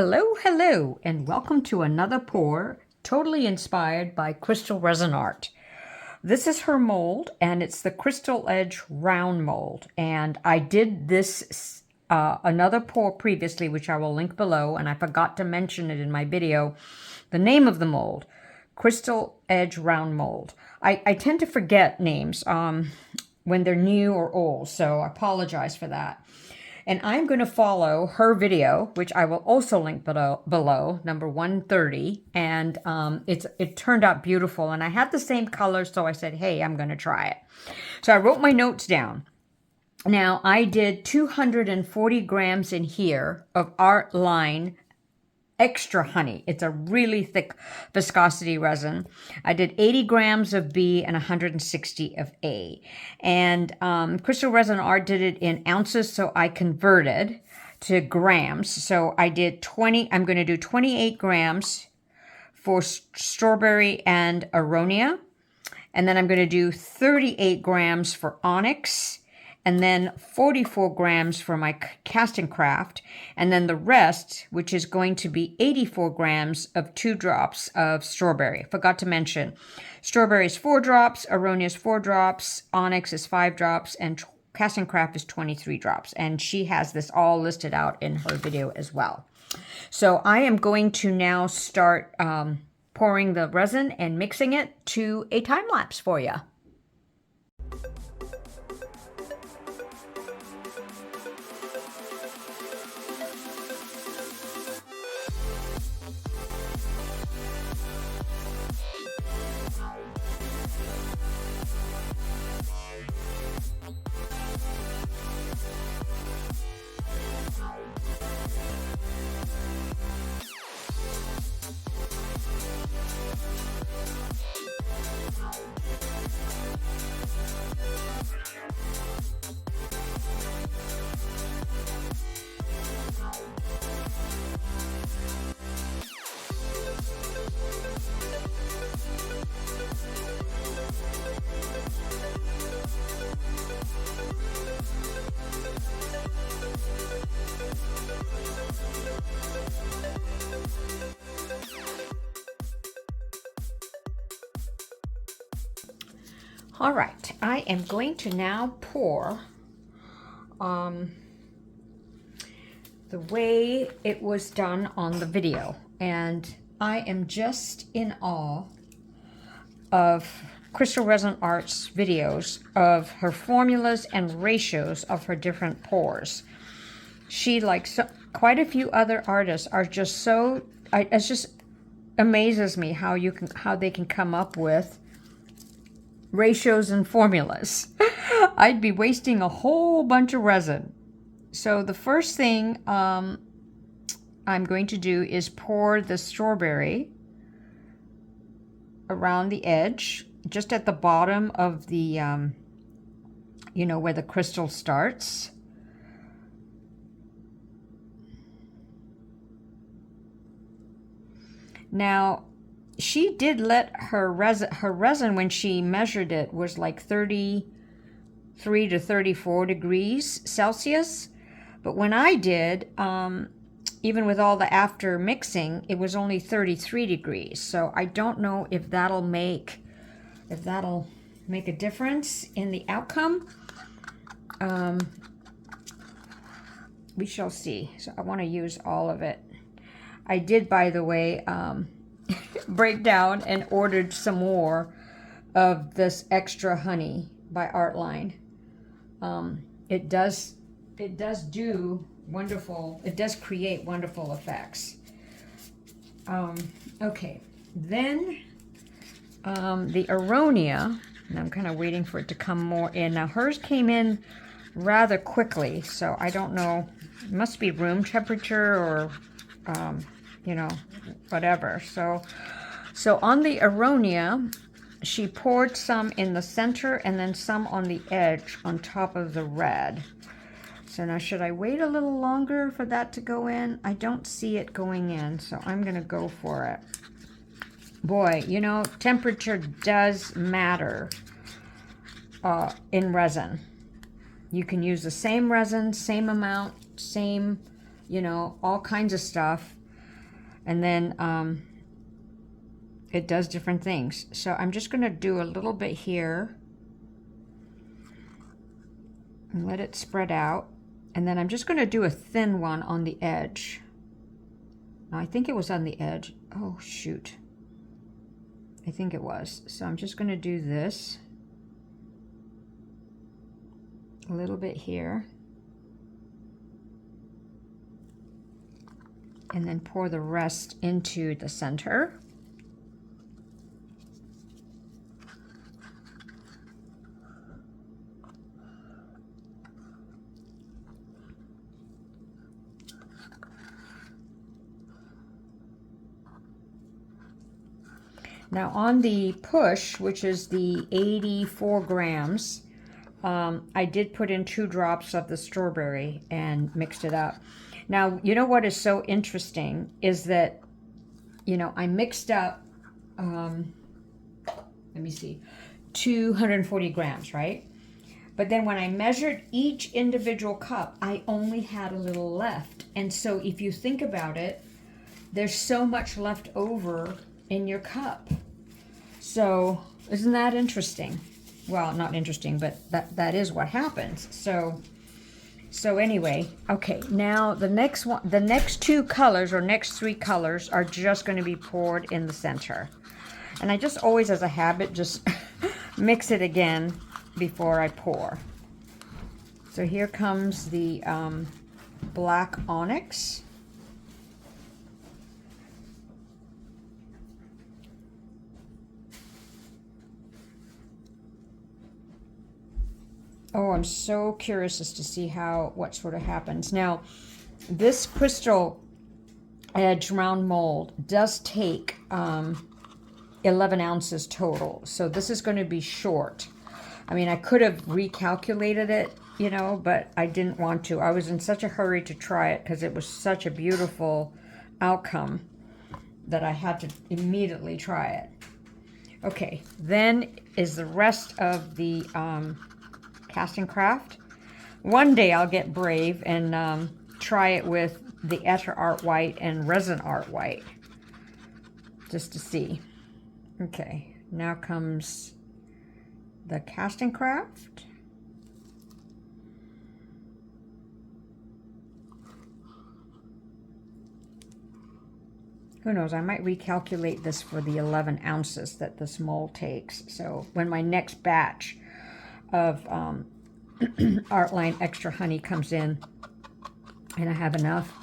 Hello, and welcome to another pour, totally inspired by crystal resin art. This is her mold, and it's the Crystal Edge round mold. And I did this another pour previously, which I will link below, and I forgot to mention it in my video. The name of the mold, Crystal Edge round mold. I tend to forget names when they're new or old, so I apologize for that. And I'm going to follow her video, which I will also link below, number 130. And it turned out beautiful. And I had the same color, so I said, hey, I'm going to try it. So I wrote my notes down. Now, I did 240 grams in here of Art Line Extra Honey. It's a really thick viscosity resin. I did 80 grams of B and 160 of A. And Crystal Resin Art did it in ounces, so I converted to grams. So I did 20, I'm going to do 28 grams for strawberry and Aronia. And then I'm going to do 38 grams for onyx. And then 44 grams for my castincraft, and then the rest, which is going to be 84 grams of 2 drops of strawberry. Forgot to mention, strawberry is 4 drops, Aronia is 4 drops, onyx is 5 drops, and castincraft is 23 drops. And she has this all listed out in her video as well. So I am going to now start pouring the resin and mixing it to a time lapse for you. All right, I am going to now pour the way it was done on the video. And I am just in awe of Crystal Resin Art's videos of her formulas and ratios of her different pours. She, like quite a few other artists, are just so, it just amazes me how they can come up with ratios and formulas. I'd be wasting a whole bunch of resin. So the first thing I'm going to do is pour the strawberry around the edge, just at the bottom of the, you know, where the crystal starts. Now, she did let her resin, when she measured it, was like 33 to 34 degrees Celsius. But when I did, even with all the after mixing, it was only 33 degrees. So I don't know if that'll make a difference in the outcome. We shall see. So I want to use all of it. I did, by the way, break down and ordered some more of this extra honey by Artline. It does do wonderful, it does create wonderful effects. Okay, then the Aronia, and I'm kind of waiting for it to come more in. Now hers came in rather quickly, so I don't know, it must be room temperature or you know, whatever. So on the Aronia, she poured some in the center and then some on the edge on top of the red. So now, should I wait a little longer for that to go in? I don't see it going in, so I'm going to go for it. Boy, you know, temperature does matter in resin. You can use the same resin, same amount, same, you know, all kinds of stuff. And then it does different things. So I'm just going to do a little bit here and let it spread out. And then I'm just going to do a thin one on the edge. Now, I think it was on the edge. Oh, shoot. I think it was. So I'm just going to do this. A little bit here. And then pour the rest into the center. Now on the push, which is the 84 grams, I did put in 2 drops of the strawberry and mixed it up. Now, you know what is so interesting is that, you know, I mixed up, let me see, 240 grams, right? But then when I measured each individual cup, I only had a little left. And so if you think about it, there's so much left over in your cup. So isn't that interesting? Well, not interesting, but that is what happens. So anyway, okay, now the next one, the next 2 colors or next 3 colors are just going to be poured in the center. And I just always, as a habit, just mix it again before I pour. So here comes the black onyx. Oh, I'm so curious as to see what sort of happens. Now, this crystal edge round mold does take 11 ounces total. So this is going to be short. I mean, I could have recalculated it, you know, but I didn't want to. I was in such a hurry to try it because it was such a beautiful outcome that I had to immediately try it. Okay, then is the rest of the castincraft. One day I'll get brave and try it with the Etcher Art White and Resin Art White, just to see. Okay, now comes the castincraft. Who knows, I might recalculate this for the 11 ounces that this mold takes. So when my next batch of Artline Extra Honey comes in and I have enough,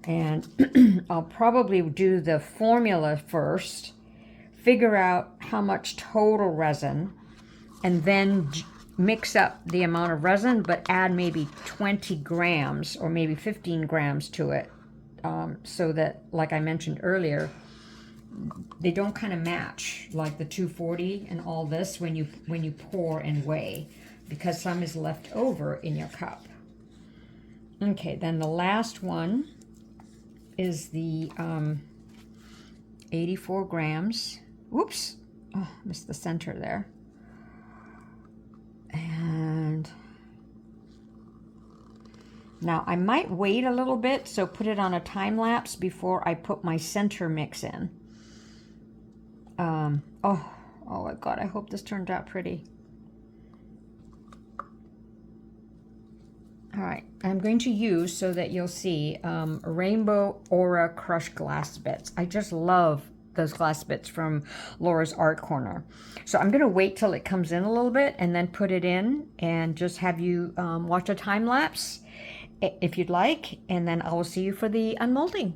and I'll probably do the formula first, figure out how much total resin, and then mix up the amount of resin, but add maybe 20 grams or maybe 15 grams to it, so that, like I mentioned earlier, they don't kind of match, like the 240 and all this when you pour and weigh, because some is left over in your cup. Okay, then the last one is the 84 grams. Whoops, oh, missed the center there. And now I might wait a little bit, so put it on a time lapse before I put my center mix in. Oh my God, I hope this turned out pretty. All right, I'm going to use, so that you'll see, Rainbow Aura crushed glass bits. I just love those glass bits from Laura's Art Corner. So I'm going to wait till it comes in a little bit and then put it in and just have you watch a time lapse if you'd like, and then I will see you for the unmolding.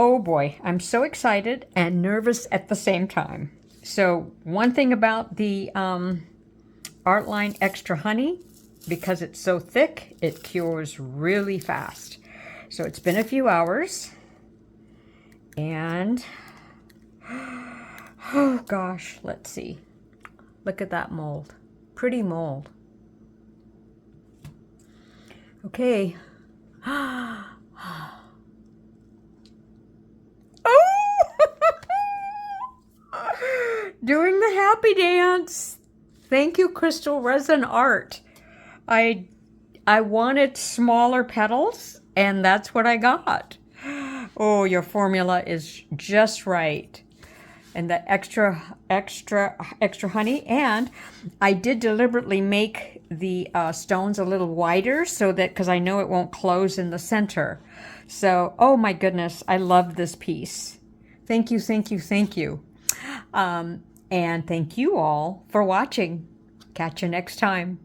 Oh boy, I'm so excited and nervous at the same time. So one thing about the Artline Extra Honey, because it's so thick, it cures really fast. So it's been a few hours, and oh gosh, let's see. Look at that mold. Pretty mold. Okay. Doing the happy dance. Thank you, Crystal Resin Art. I wanted smaller petals, and that's what I got. Oh, your formula is just right. And the extra honey. And I did deliberately make the stones a little wider so that, because I know it won't close in the center. So, oh my goodness, I love this piece. Thank you, thank you, thank you. And thank you all for watching. Catch you next time.